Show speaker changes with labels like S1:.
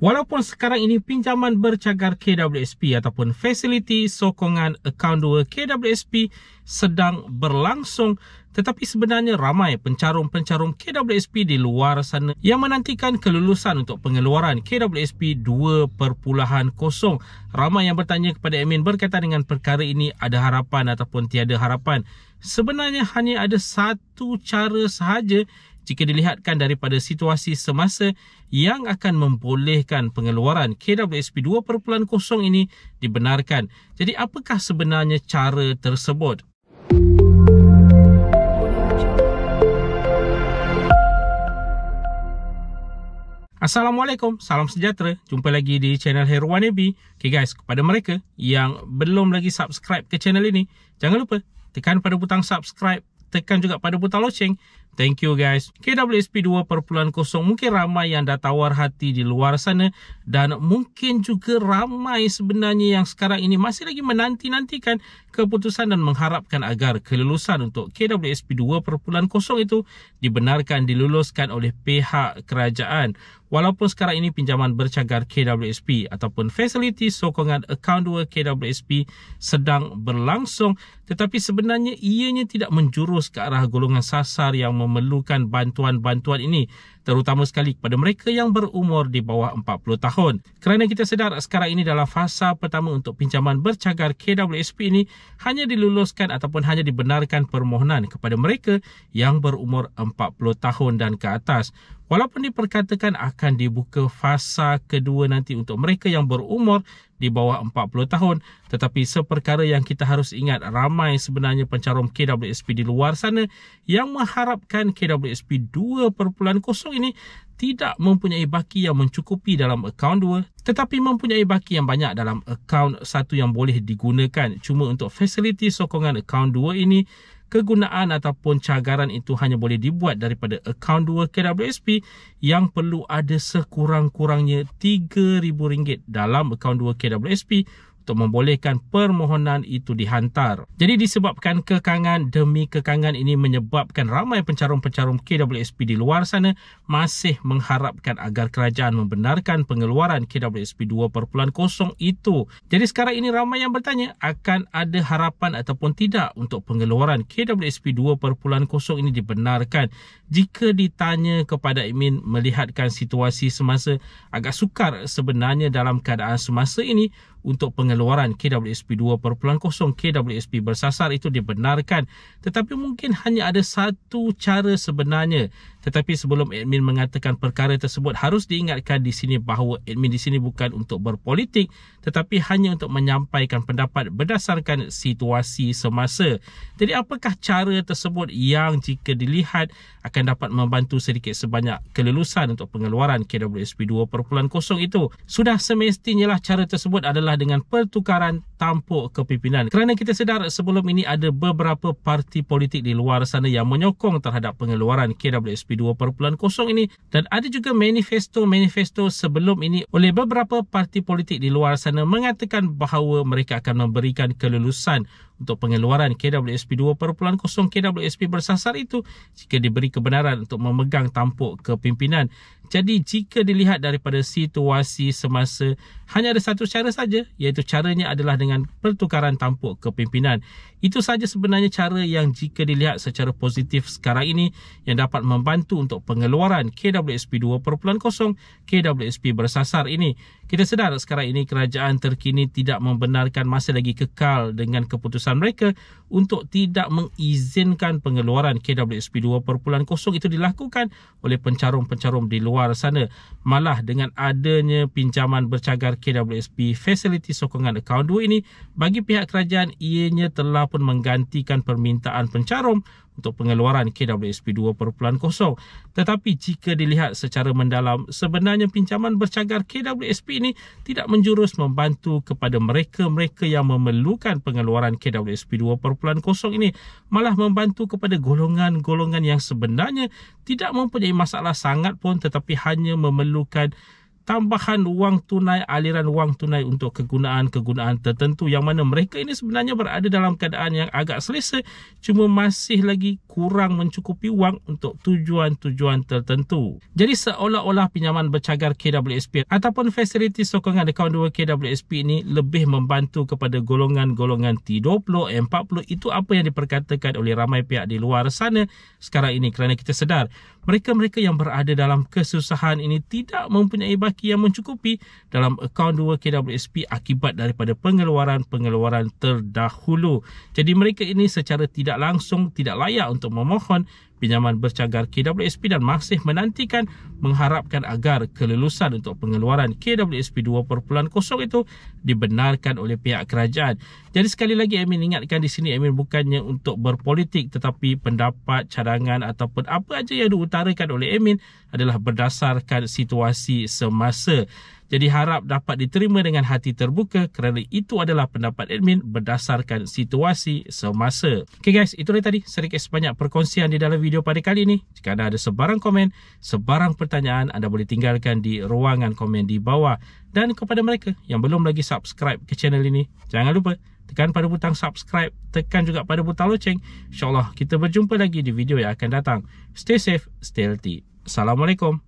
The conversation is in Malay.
S1: Walaupun sekarang ini pinjaman bercagar KWSP ataupun fasiliti sokongan akaun 2 KWSP sedang berlangsung, tetapi sebenarnya ramai pencarum-pencarum KWSP di luar sana yang menantikan kelulusan untuk pengeluaran KWSP 2.0. Ramai yang bertanya kepada admin berkaitan dengan perkara ini, ada harapan ataupun tiada harapan. Sebenarnya hanya ada satu cara sahaja jika dilihatkan daripada situasi semasa yang akan membolehkan pengeluaran KWSP 2.0 ini dibenarkan. Jadi apakah sebenarnya cara tersebut? Assalamualaikum, salam sejahtera. Jumpa lagi di channel Heruan AB. Okay guys, kepada mereka yang belum lagi subscribe ke channel ini, jangan lupa tekan pada butang subscribe, tekan juga pada butang loceng. Thank you guys. KWSP 2.0 mungkin ramai yang dah tawar hati di luar sana, dan mungkin juga ramai sebenarnya yang sekarang ini masih lagi menanti-nantikan keputusan dan mengharapkan agar kelulusan untuk KWSP 2.0 itu dibenarkan, diluluskan oleh pihak kerajaan. Walaupun sekarang ini pinjaman bercagar KWSP ataupun fasiliti sokongan akaun 2 KWSP sedang berlangsung, tetapi sebenarnya ianya tidak menjurus ke arah golongan sasar yang memerlukan bantuan-bantuan ini, terutama sekali kepada mereka yang berumur di bawah 40 tahun. Kerana kita sedar sekarang ini dalam fasa pertama untuk pinjaman bercagar KWSP ini hanya diluluskan ataupun hanya dibenarkan permohonan kepada mereka yang berumur 40 tahun dan ke atas. Walaupun diperkatakan akan dibuka fasa kedua nanti untuk mereka yang berumur di bawah 40 tahun, tetapi seperkara yang kita harus ingat, ramai sebenarnya pencarum KWSP di luar sana yang mengharapkan KWSP 2.0 ini tidak mempunyai baki yang mencukupi dalam akaun 2, tetapi mempunyai baki yang banyak dalam akaun 1 yang boleh digunakan. Cuma untuk fasiliti sokongan akaun 2 ini, kegunaan ataupun cagaran itu hanya boleh dibuat daripada akaun 2 KWSP yang perlu ada sekurang-kurangnya RM3,000 dalam akaun 2 KWSP untuk membolehkan permohonan itu dihantar. Jadi disebabkan kekangan demi kekangan ini menyebabkan ramai pencarum-pencarum KWSP di luar sana masih mengharapkan agar kerajaan membenarkan pengeluaran KWSP 2.0 itu. Jadi sekarang ini ramai yang bertanya, akan ada harapan ataupun tidak untuk pengeluaran KWSP 2.0 ini dibenarkan. Jika ditanya kepada admin melihatkan situasi semasa, agak sukar sebenarnya dalam keadaan semasa ini untuk pengeluaran KWSP 2.0 KWSP bersasar itu dibenarkan. Tetapi mungkin hanya ada satu cara sebenarnya. Tetapi sebelum admin mengatakan perkara tersebut, harus diingatkan di sini bahawa admin di sini bukan untuk berpolitik, tetapi hanya untuk menyampaikan pendapat berdasarkan situasi semasa. Jadi apakah cara tersebut yang jika dilihat akan dapat membantu sedikit sebanyak kelulusan untuk pengeluaran KWSP 2.0 itu? Sudah semestinya lah cara tersebut adalah dengan pertukaran tampuk kepimpinan. Kerana kita sedar sebelum ini ada beberapa parti politik di luar sana yang menyokong terhadap pengeluaran KWSP 2.0 ini, dan ada juga manifesto sebelum ini oleh beberapa parti politik di luar sana mengatakan bahawa mereka akan memberikan kelulusan untuk pengeluaran KWSP 2.0 KWSP bersasar itu jika diberi kebenaran untuk memegang tampuk kepimpinan. Jadi jika dilihat daripada situasi semasa, hanya ada satu cara saja, iaitu caranya adalah dengan pertukaran tampuk kepimpinan. Itu saja sebenarnya cara yang jika dilihat secara positif sekarang ini yang dapat membantu untuk pengeluaran KWSP 2.0 KWSP bersasar ini. Kita sedar sekarang ini kerajaan terkini tidak membenarkan, masih lagi kekal dengan keputusan mereka untuk tidak mengizinkan pengeluaran KWSP 2.0 itu dilakukan oleh pencarum-pencarum di luar sana. Malah dengan adanya pinjaman bercagar KWSP fasiliti sokongan akaun 2 ini, bagi pihak kerajaan ianya telah pun menggantikan permintaan pencarum untuk pengeluaran KWSP 2.0. Tetapi jika dilihat secara mendalam, sebenarnya pinjaman bercagar KWSP ini tidak menjurus membantu kepada mereka-mereka yang memerlukan pengeluaran KWSP 2.0 ini, malah membantu kepada golongan-golongan yang sebenarnya tidak mempunyai masalah sangat pun, tetapi hanya memerlukan tambahan wang tunai, aliran wang tunai untuk kegunaan-kegunaan tertentu, yang mana mereka ini sebenarnya berada dalam keadaan yang agak selesa, cuma masih lagi kurang mencukupi wang untuk tujuan-tujuan tertentu. Jadi seolah-olah pinjaman bercagar KWSP ataupun fasiliti sokongan akaun 2 KWSP ini lebih membantu kepada golongan-golongan T20, M40. Itu apa yang diperkatakan oleh ramai pihak di luar sana sekarang ini, kerana kita sedar mereka-mereka yang berada dalam kesusahan ini tidak mempunyai baki yang mencukupi dalam akaun 2 KWSP akibat daripada pengeluaran-pengeluaran terdahulu. Jadi mereka ini secara tidak langsung tidak layak untuk memohon pinjaman bercagar KWSP dan masih menantikan mengharapkan agar kelulusan untuk pengeluaran KWSP 2.0 itu dibenarkan oleh pihak kerajaan. Jadi sekali lagi Amin ingatkan di sini, Amin bukannya untuk berpolitik, tetapi pendapat, cadangan ataupun apa aja yang diutarakan oleh Amin adalah berdasarkan situasi semasa. Jadi harap dapat diterima dengan hati terbuka kerana itu adalah pendapat admin berdasarkan situasi semasa. Okay guys, itulah tadi sedikit sebanyak perkongsian di dalam video pada kali ini. Jika anda ada sebarang komen, sebarang pertanyaan, anda boleh tinggalkan di ruangan komen di bawah. Dan kepada mereka yang belum lagi subscribe ke channel ini, jangan lupa tekan pada butang subscribe, tekan juga pada butang loceng. InsyaAllah kita berjumpa lagi di video yang akan datang. Stay safe, stay healthy. Assalamualaikum.